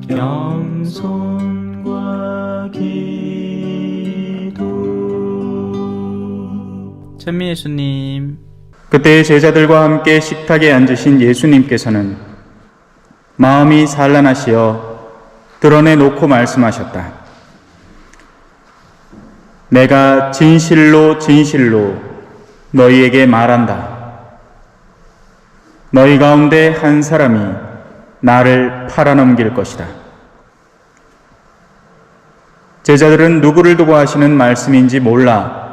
겸손과 기도. 찬미 예수님. 그때 제자들과 함께 식탁에 앉으신 예수님께서는 마음이 산란하시어 드러내놓고 말씀하셨다. 내가 진실로 진실로 너희에게 말한다. 너희 가운데 한 사람이 나를 팔아넘길 것이다. 제자들은 누구를 두고 하시는 말씀인지 몰라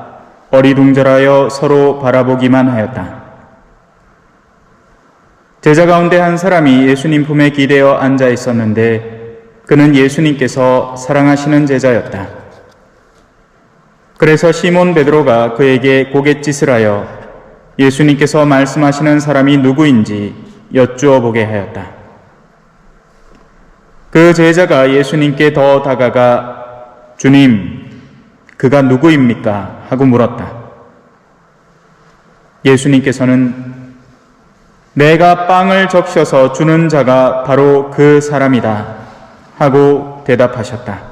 어리둥절하여 서로 바라보기만 하였다. 제자 가운데 한 사람이 예수님 품에 기대어 앉아 있었는데 그는 예수님께서 사랑하시는 제자였다. 그래서 시몬 베드로가 그에게 고갯짓을 하여 예수님께서 말씀하시는 사람이 누구인지 여쭈어 보게 하였다. 그 제자가 예수님께 더 다가가 주님, 그가 누구입니까? 하고 물었다. 예수님께서는 내가 빵을 적셔서 주는 자가 바로 그 사람이다 하고 대답하셨다.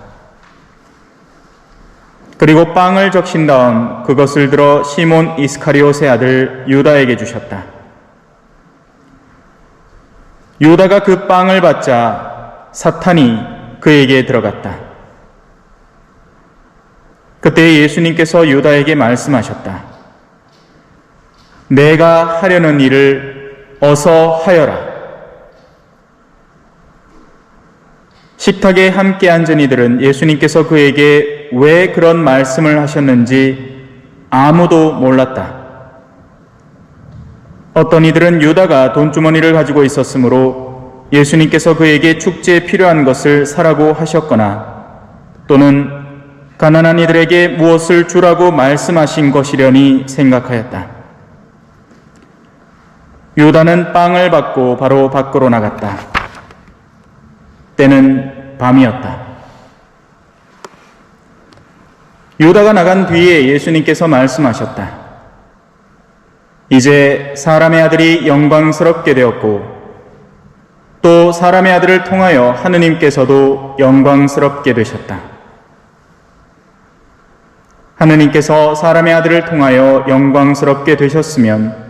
그리고 빵을 적신 다음 그것을 들어 시몬 이스카리옷의 아들 유다에게 주셨다. 유다가 그 빵을 받자 사탄이 그에게 들어갔다. 그때 예수님께서 유다에게 말씀하셨다. 내가 하려는 일을 어서 하여라. 식탁에 함께 앉은 이들은 예수님께서 그에게 왜 그런 말씀을 하셨는지 아무도 몰랐다. 어떤 이들은 유다가 돈주머니를 가지고 있었으므로 예수님께서 그에게 축제에 필요한 것을 사라고 하셨거나 또는 가난한 이들에게 무엇을 주라고 말씀하신 것이려니 생각하였다. 유다는 빵을 받고 바로 밖으로 나갔다. 때는 밤이었다. 유다가 나간 뒤에 예수님께서 말씀하셨다. 이제 사람의 아들이 영광스럽게 되었고 또 사람의 아들을 통하여 하느님께서도 영광스럽게 되셨다. 하느님께서 사람의 아들을 통하여 영광스럽게 되셨으면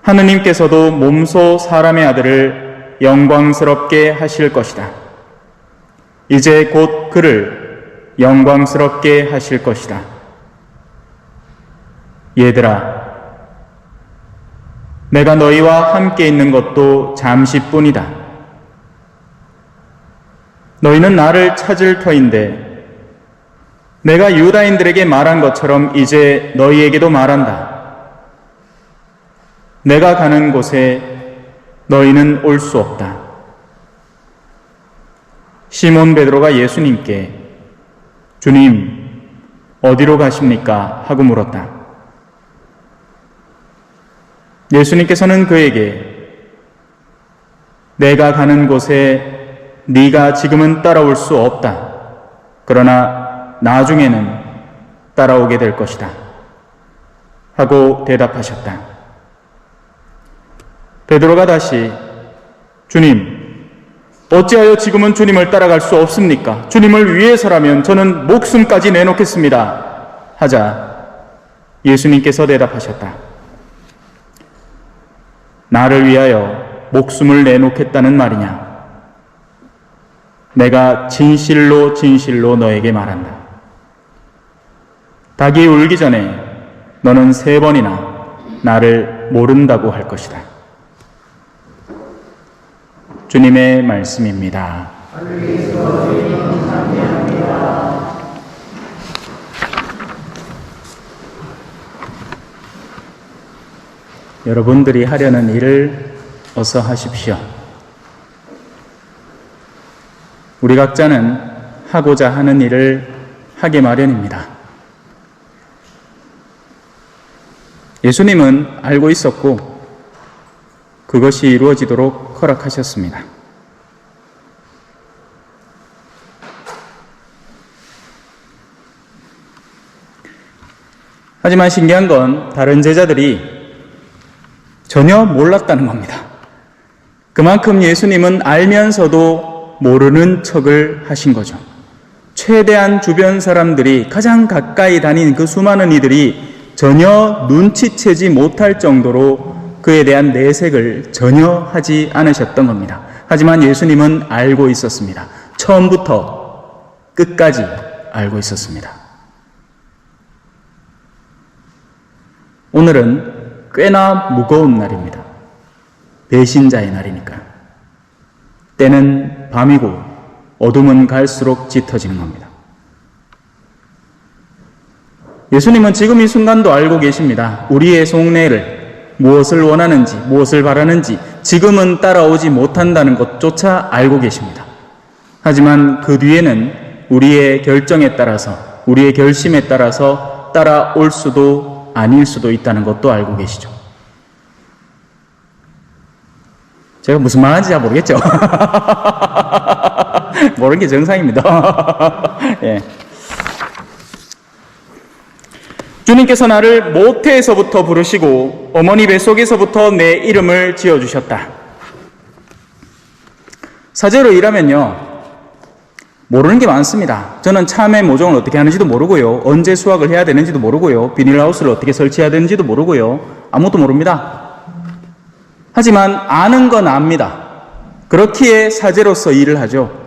하느님께서도 몸소 사람의 아들을 영광스럽게 하실 것이다. 이제 곧 그를 영광스럽게 하실 것이다. 얘들아, 내가 너희와 함께 있는 것도 잠시뿐이다. 너희는 나를 찾을 터인데 내가 유다인들에게 말한 것처럼 이제 너희에게도 말한다. 내가 가는 곳에 너희는 올 수 없다. 시몬 베드로가 예수님께 주님, 어디로 가십니까? 하고 물었다. 예수님께서는 그에게 내가 가는 곳에 네가 지금은 따라올 수 없다. 그러나 나중에는 따라오게 될 것이다. 하고 대답하셨다. 베드로가 다시 주님, 어찌하여 지금은 주님을 따라갈 수 없습니까? 주님을 위해서라면 저는 목숨까지 내놓겠습니다. 하자 예수님께서 대답하셨다. 나를 위하여 목숨을 내놓겠다는 말이냐? 내가 진실로 진실로 너에게 말한다. 닭이 울기 전에 너는 3번이나 나를 모른다고 할 것이다. 주님의 말씀입니다. 여러분들이 하려는 일을 어서 하십시오. 우리 각자는 하고자 하는 일을 하기 마련입니다. 예수님은 알고 있었고 그것이 이루어지도록 허락하셨습니다. 하지만 신기한 건 다른 제자들이 전혀 몰랐다는 겁니다. 그만큼 예수님은 알면서도 모르는 척을 하신 거죠. 최대한 주변 사람들이 가장 가까이 다닌 그 수많은 이들이 전혀 눈치채지 못할 정도로 그에 대한 내색을 전혀 하지 않으셨던 겁니다. 하지만 예수님은 알고 있었습니다. 처음부터 끝까지 알고 있었습니다. 오늘은 꽤나 무거운 날입니다. 배신자의 날이니까. 때는 밤이고 어둠은 갈수록 짙어지는 겁니다. 예수님은 지금 이 순간도 알고 계십니다. 우리의 속내를, 무엇을 원하는지, 무엇을 바라는지 지금은 따라오지 못한다는 것조차 알고 계십니다. 하지만 그 뒤에는 우리의 결정에 따라서, 우리의 결심에 따라서 따라올 수도 아닐 수도 있다는 것도 알고 계시죠. 제가 무슨 말하는지 잘 모르겠죠? 모르는 게 정상입니다. 예. 주님께서 나를 모태에서부터 부르시고 어머니 뱃속에서부터 내 이름을 지어주셨다. 사제로 일하면요, 모르는 게 많습니다. 저는 참외 모종을 어떻게 하는지도 모르고요, 언제 수확을 해야 되는지도 모르고요, 비닐하우스를 어떻게 설치해야 되는지도 모르고요, 아무것도 모릅니다. 하지만 아는 건 압니다. 그렇기에 사제로서 일을 하죠.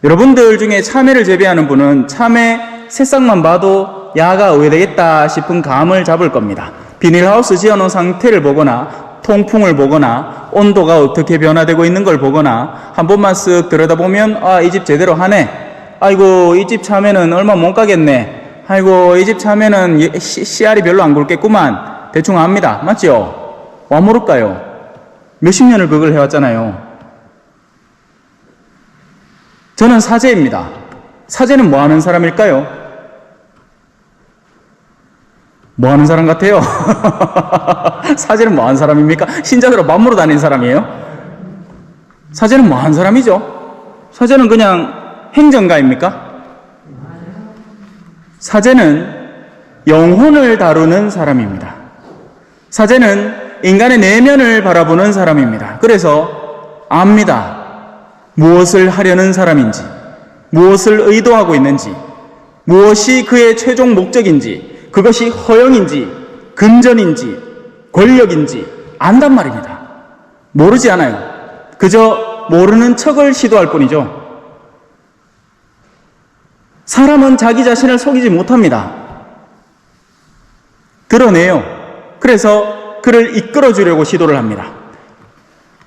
여러분들 중에 참외를 재배하는 분은 참외 새싹만 봐도 야가 의외되겠다 싶은 감을 잡을 겁니다. 비닐하우스 지어놓은 상태를 보거나 통풍을 보거나 온도가 어떻게 변화되고 있는 걸 보거나 한 번만 쓱 들여다보면 아, 이 집 제대로 하네. 아이고, 이 집 참외는 얼마 못 가겠네. 아이고, 이 집 참외는 씨알이 별로 안 굵겠구만. 대충 압니다. 맞죠? 와 모를까요? 몇십 년을 그걸 해왔잖아요. 저는 사제입니다. 사제는 뭐 하는 사람일까요? 뭐 하는 사람 같아요? 사제는 뭐 하는 사람입니까? 신자들하고 맞물어 다니는 사람이에요? 사제는 뭐 하는 사람이죠? 사제는 그냥 행정가입니까? 사제는 영혼을 다루는 사람입니다. 사제는 인간의 내면을 바라보는 사람입니다. 그래서 압니다. 무엇을 하려는 사람인지, 무엇을 의도하고 있는지, 무엇이 그의 최종 목적인지, 그것이 허영인지, 금전인지, 권력인지 안단 말입니다. 모르지 않아요. 그저 모르는 척을 시도할 뿐이죠. 사람은 자기 자신을 속이지 못합니다. 드러내요. 그래서 그를 이끌어주려고 시도를 합니다.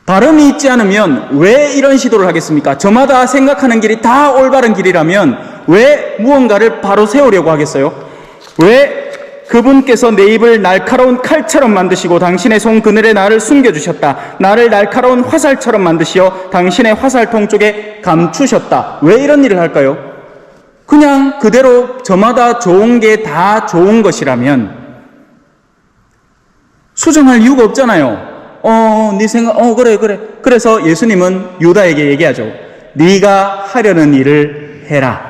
바람이 있지 않으면 왜 이런 시도를 하겠습니까? 저마다 생각하는 길이 다 올바른 길이라면 왜 무언가를 바로 세우려고 하겠어요? 왜 그분께서 내 입을 날카로운 칼처럼 만드시고 당신의 손 그늘에 나를 숨겨주셨다. 나를 날카로운 화살처럼 만드시어 당신의 화살통 쪽에 감추셨다. 왜 이런 일을 할까요? 그냥 그대로 저마다 좋은 게 다 좋은 것이라면 수정할 이유가 없잖아요. 네 생각, 그래. 그래서 예수님은 유다에게 얘기하죠. 네가 하려는 일을 해라.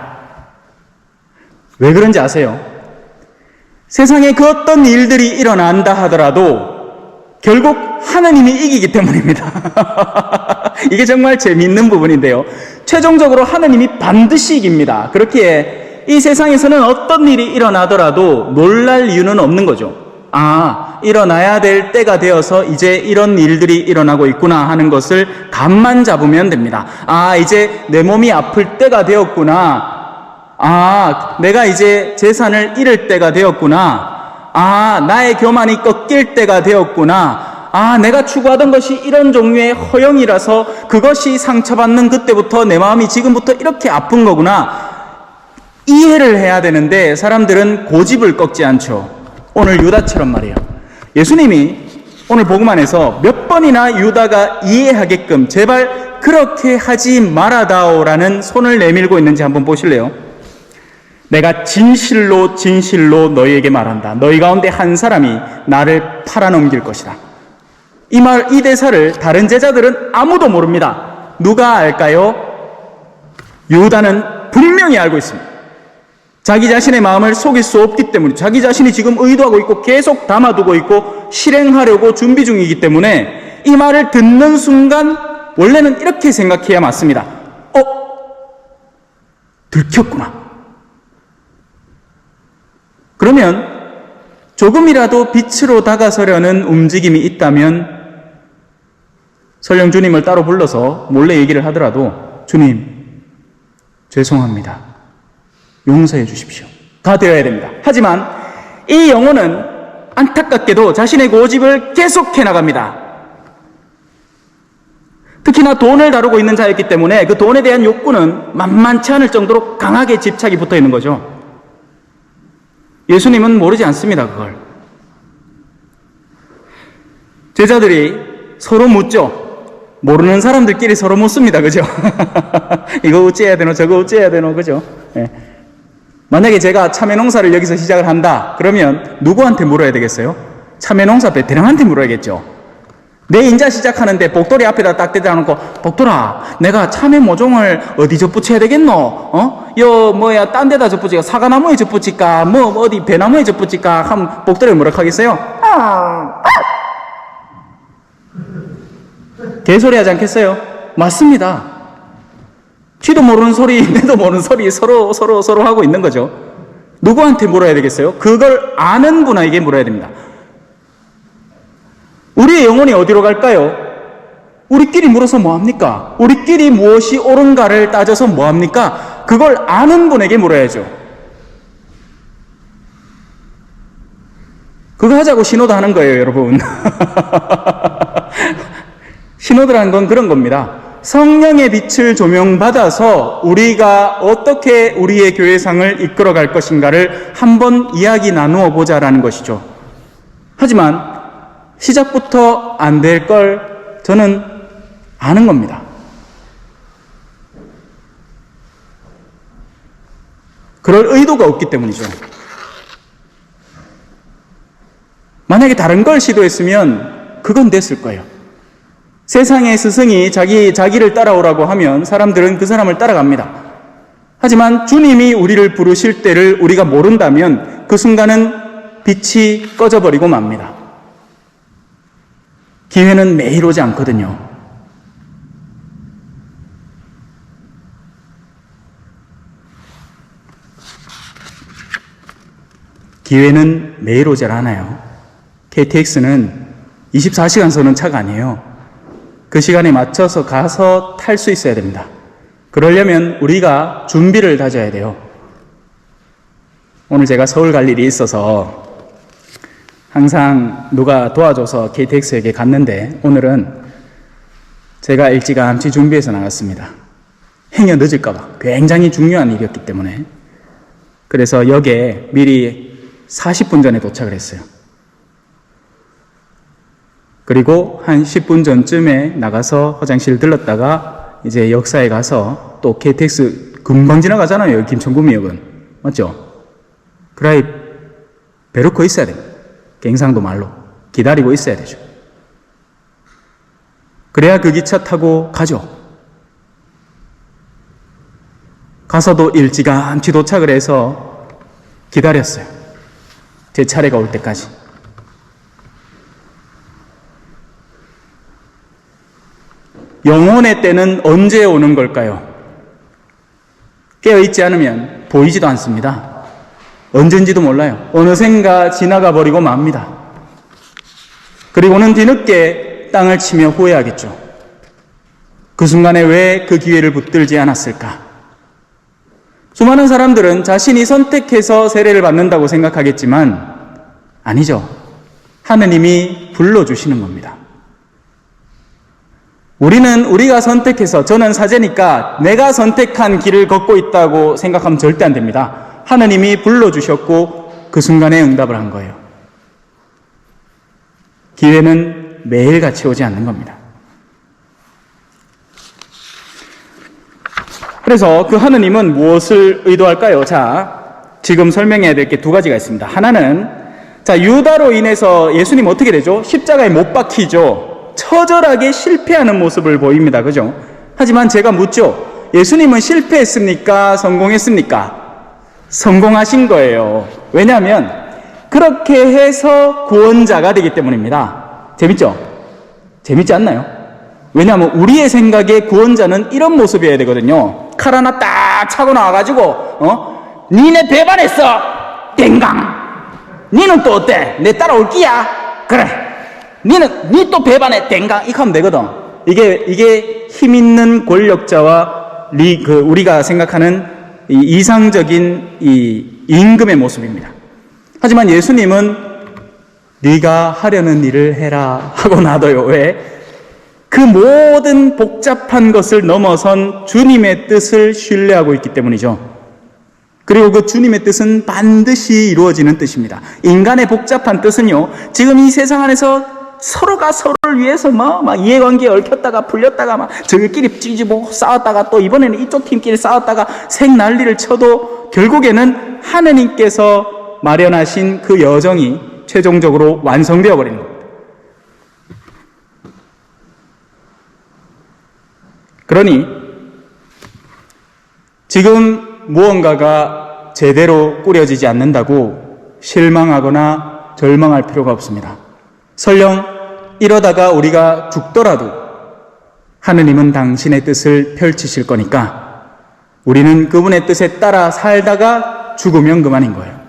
왜 그런지 아세요? 세상에 그 어떤 일들이 일어난다 하더라도 결국 하느님이 이기기 때문입니다. 이게 정말 재미있는 부분인데요. 최종적으로 하느님이 반드시 이깁니다. 그렇기에 이 세상에서는 어떤 일이 일어나더라도 놀랄 이유는 없는 거죠. 아, 일어나야 될 때가 되어서 이제 이런 일들이 일어나고 있구나 하는 것을 감만 잡으면 됩니다. 아, 이제 내 몸이 아플 때가 되었구나. 아, 내가 이제 재산을 잃을 때가 되었구나. 아, 나의 교만이 꺾일 때가 되었구나. 아, 내가 추구하던 것이 이런 종류의 허영이라서 그것이 상처받는 그때부터 내 마음이 지금부터 이렇게 아픈 거구나. 이해를 해야 되는데 사람들은 고집을 꺾지 않죠. 오늘 유다처럼 말이에요. 예수님이 오늘 복음안에서 몇 번이나 유다가 이해하게끔 제발 그렇게 하지 말아다오라는 손을 내밀고 있는지 한번 보실래요? 내가 진실로 진실로 너희에게 말한다. 너희 가운데 한 사람이 나를 팔아넘길 것이다. 이 대사를 다른 제자들은 아무도 모릅니다. 누가 알까요? 유다는 분명히 알고 있습니다. 자기 자신의 마음을 속일 수 없기 때문에, 자기 자신이 지금 의도하고 있고 계속 담아두고 있고 실행하려고 준비 중이기 때문에 이 말을 듣는 순간 원래는 이렇게 생각해야 맞습니다. 들켰구나. 그러면 조금이라도 빛으로 다가서려는 움직임이 있다면 설령 주님을 따로 불러서 몰래 얘기를 하더라도 주님, 죄송합니다. 용서해 주십시오. 다 되어야 됩니다. 하지만 이 영혼은 안타깝게도 자신의 고집을 계속해 나갑니다. 특히나 돈을 다루고 있는 자였기 때문에 그 돈에 대한 욕구는 만만치 않을 정도로 강하게 집착이 붙어 있는 거죠. 예수님은 모르지 않습니다, 그걸. 제자들이 서로 묻죠. 모르는 사람들끼리 서로 묻습니다, 그죠? 이거 어찌해야 되노, 저거 어찌해야 되노, 그죠? 예. 만약에 제가 참외 농사를 여기서 시작을 한다, 그러면 누구한테 물어야 되겠어요? 참외 농사 베테랑한테 물어야겠죠. 내 인자 시작하는데 복돌이 앞에다 딱 대다 놓고, 복돌아, 내가 참외 모종을 어디 접붙여야 되겠노? 딴 데다 접붙일까? 사과나무에 접붙일까? 어디 배나무에 접붙일까? 하면 복돌이 뭐라 하겠어요? 개소리 하지 않겠어요? 맞습니다. 쥐도 모르는 소리, 내도 모르는 소리 서로 하고 있는 거죠. 누구한테 물어야 되겠어요? 그걸 아는 분에게 물어야 됩니다. 우리의 영혼이 어디로 갈까요? 우리끼리 물어서 뭐합니까? 우리끼리 무엇이 옳은가를 따져서 뭐합니까? 그걸 아는 분에게 물어야죠. 그거 하자고 신호도 하는 거예요, 여러분. 신호들하는 건 그런 겁니다. 성령의 빛을 조명받아서 우리가 어떻게 우리의 교회상을 이끌어갈 것인가를 한번 이야기 나누어 보자라는 것이죠. 하지만 시작부터 안 될 걸 저는 아는 겁니다. 그럴 의도가 없기 때문이죠. 만약에 다른 걸 시도했으면 그건 됐을 거예요. 세상의 스승이 자기를 따라오라고 하면 사람들은 그 사람을 따라갑니다. 하지만 주님이 우리를 부르실 때를 우리가 모른다면 그 순간은 빛이 꺼져버리고 맙니다. 기회는 매일 오지 않거든요. 기회는 매일 오질 않아요. KTX는 24시간 서는 차가 아니에요. 그 시간에 맞춰서 가서 탈 수 있어야 됩니다. 그러려면 우리가 준비를 다져야 돼요. 오늘 제가 서울 갈 일이 있어서 항상 누가 도와줘서 KTX에게 갔는데 오늘은 제가 일찌감치 준비해서 나갔습니다. 행여 늦을까봐 굉장히 중요한 일이었기 때문에. 그래서 역에 미리 40분 전에 도착을 했어요. 그리고 한 10분 전쯤에 나가서 화장실 들렀다가 이제 역사에 가서 또 KTX 금방 지나가잖아요. 김천구미역은. 맞죠? 그라이 배놓고 있어야 됩니다. 갱상도 말로. 기다리고 있어야 되죠. 그래야 그 기차 타고 가죠. 가서도 일찌감치 도착을 해서 기다렸어요. 제 차례가 올 때까지. 영혼의 때는 언제 오는 걸까요? 깨어있지 않으면 보이지도 않습니다. 언젠지도 몰라요. 어느샌가 지나가 버리고 맙니다. 그리고는 뒤늦게 땅을 치며 후회하겠죠. 그 순간에 왜 그 기회를 붙들지 않았을까? 수많은 사람들은 자신이 선택해서 세례를 받는다고 생각하겠지만 아니죠. 하느님이 불러주시는 겁니다. 우리는 우리가 선택해서, 저는 사제니까 내가 선택한 길을 걷고 있다고 생각하면 절대 안 됩니다. 하느님이 불러주셨고 그 순간에 응답을 한 거예요. 기회는 매일같이 오지 않는 겁니다. 그래서 그 하느님은 무엇을 의도할까요? 자, 지금 설명해야 될 게 두 가지가 있습니다. 하나는, 자, 유다로 인해서 예수님 어떻게 되죠? 십자가에 못 박히죠. 처절하게 실패하는 모습을 보입니다. 그죠? 하지만 제가 묻죠. 예수님은 실패했습니까? 성공했습니까? 성공하신 거예요. 왜냐하면 그렇게 해서 구원자가 되기 때문입니다. 재밌죠? 재밌지 않나요? 왜냐하면 우리의 생각에 구원자는 이런 모습이어야 되거든요. 칼 하나 딱 쫙 차고 나와가지고 니네 배반했어 땡강. 니는 또 어때? 내 따라올 끼야? 그래. 니 또 배반해 땡강. 이렇게 하면 되거든. 이게 힘 있는 권력자와 우리가 생각하는 이 이상적인 이 임금의 모습입니다. 하지만 예수님은 네가 하려는 일을 해라 하고 놔둬요. 왜? 그 모든 복잡한 것을 넘어선 주님의 뜻을 신뢰하고 있기 때문이죠. 그리고 그 주님의 뜻은 반드시 이루어지는 뜻입니다. 인간의 복잡한 뜻은요, 지금 이 세상 안에서 서로가 서로를 위해서 막 이해관계에 얽혔다가 풀렸다가 막 저희끼리 찌지고 싸웠다가 또 이번에는 이쪽 팀끼리 싸웠다가 생난리를 쳐도 결국에는 하느님께서 마련하신 그 여정이 최종적으로 완성되어 버리는 겁니다. 그러니 지금 무언가가 제대로 꾸려지지 않는다고 실망하거나 절망할 필요가 없습니다. 설령 이러다가 우리가 죽더라도 하느님은 당신의 뜻을 펼치실 거니까 우리는 그분의 뜻에 따라 살다가 죽으면 그만인 거예요.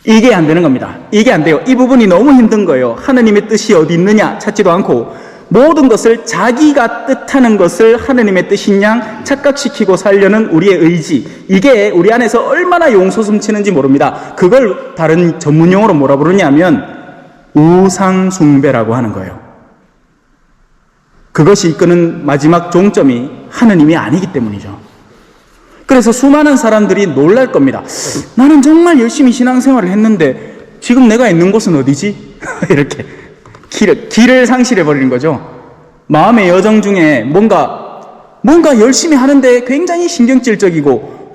이게 안 되는 겁니다. 이게 안 돼요. 이 부분이 너무 힘든 거예요. 하느님의 뜻이 어디 있느냐 찾지도 않고 모든 것을 자기가 뜻하는 것을 하느님의 뜻인 양 착각시키고 살려는 우리의 의지, 이게 우리 안에서 얼마나 용솟음치는지 모릅니다. 그걸 다른 전문용어로 뭐라 부르냐면 우상숭배라고 하는 거예요. 그것이 이끄는 마지막 종점이 하느님이 아니기 때문이죠. 그래서 수많은 사람들이 놀랄 겁니다. 나는 정말 열심히 신앙생활을 했는데 지금 내가 있는 곳은 어디지? 이렇게 길을 상실해버리는 거죠. 마음의 여정 중에 뭔가 열심히 하는데 굉장히 신경질적이고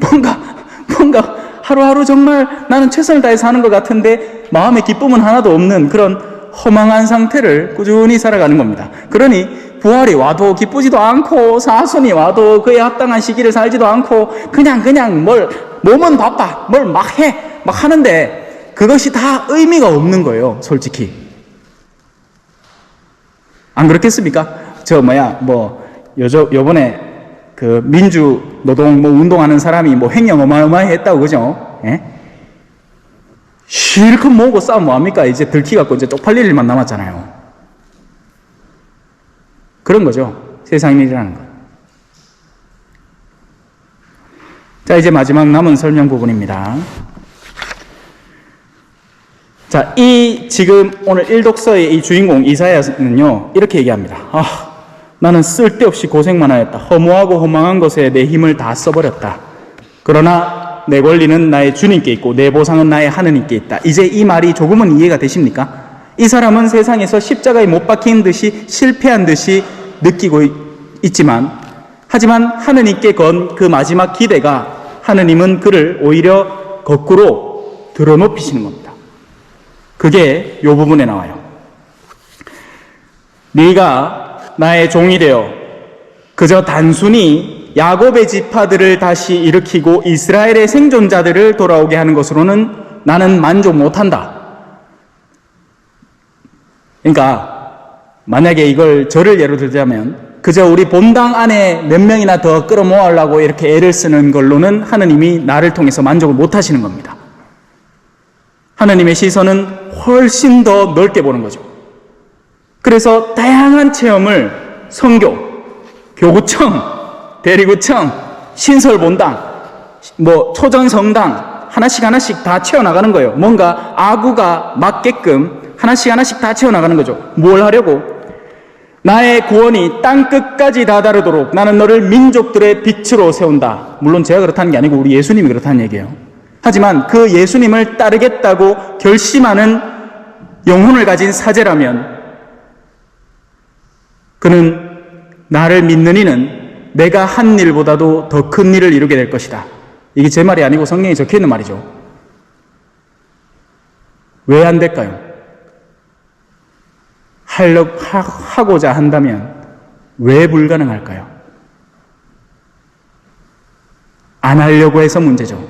뭔가 하루하루 정말 나는 최선을 다해서 하는 것 같은데 마음의 기쁨은 하나도 없는 그런 허망한 상태를 꾸준히 살아가는 겁니다. 그러니 부활이 와도 기쁘지도 않고 사순이 와도 그에 합당한 시기를 살지도 않고 그냥 몸은 바빠 뭘 막 하는데 그것이 다 의미가 없는 거예요. 솔직히 안 그렇겠습니까? 요번에 그 민주 노동 운동하는 사람이 횡령 어마어마했다고 그죠? 예? 실컷 모으고 싸우면 뭐합니까? 이제 들키갖고 이제 쪽팔릴 일만 남았잖아요. 그런 거죠. 세상 일이라는 것. 자, 이제 마지막 남은 설명 부분입니다. 자, 지금 오늘 일독서의 이 주인공 이사야는요, 이렇게 얘기합니다. 나는 쓸데없이 고생만 하였다. 허무하고 허망한 것에 내 힘을 다 써버렸다. 그러나 내 권리는 나의 주님께 있고 내 보상은 나의 하느님께 있다. 이제 이 말이 조금은 이해가 되십니까? 이 사람은 세상에서 십자가에 못 박힌 듯이 실패한 듯이 느끼고 하지만 하느님께 건 그 마지막 기대가 하느님은 그를 오히려 거꾸로 들어높이시는 겁니다. 그게 이 부분에 나와요. 네가 나의 종이 되어 그저 단순히 야곱의 지파들을 다시 일으키고 이스라엘의 생존자들을 돌아오게 하는 것으로는 나는 만족 못한다. 그러니까 만약에 이걸 저를 예로 들자면 그저 우리 본당 안에 몇 명이나 더 끌어모으려고 이렇게 애를 쓰는 걸로는 하느님이 나를 통해서 만족을 못하시는 겁니다. 하느님의 시선은 훨씬 더 넓게 보는 거죠. 그래서 다양한 체험을 선교, 교구청, 대리구청, 신설본당, 초전성당 하나씩 다 채워나가는 거예요. 뭔가 아구가 맞게끔 하나씩 다 채워나가는 거죠. 뭘 하려고? 나의 구원이 땅끝까지 다다르도록 나는 너를 민족들의 빛으로 세운다. 물론 제가 그렇다는 게 아니고 우리 예수님이 그렇다는 얘기예요. 하지만 그 예수님을 따르겠다고 결심하는 영혼을 가진 사제라면 그는 나를 믿는 이는 내가 한 일보다도 더 큰 일을 이루게 될 것이다. 이게 제 말이 아니고 성경에 적혀있는 말이죠. 왜 안 될까요? 하고자 한다면 왜 불가능할까요? 안 하려고 해서 문제죠.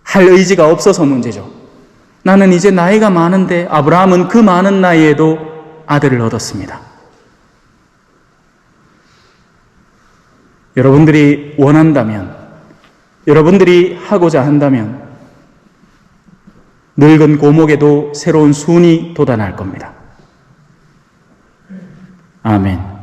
할 의지가 없어서 문제죠. 나는 이제 나이가 많은데 아브라함은 그 많은 나이에도 아들을 얻었습니다. 여러분들이 원한다면, 여러분들이 하고자 한다면 늙은 고목에도 새로운 순이 돋아날 겁니다. 아멘.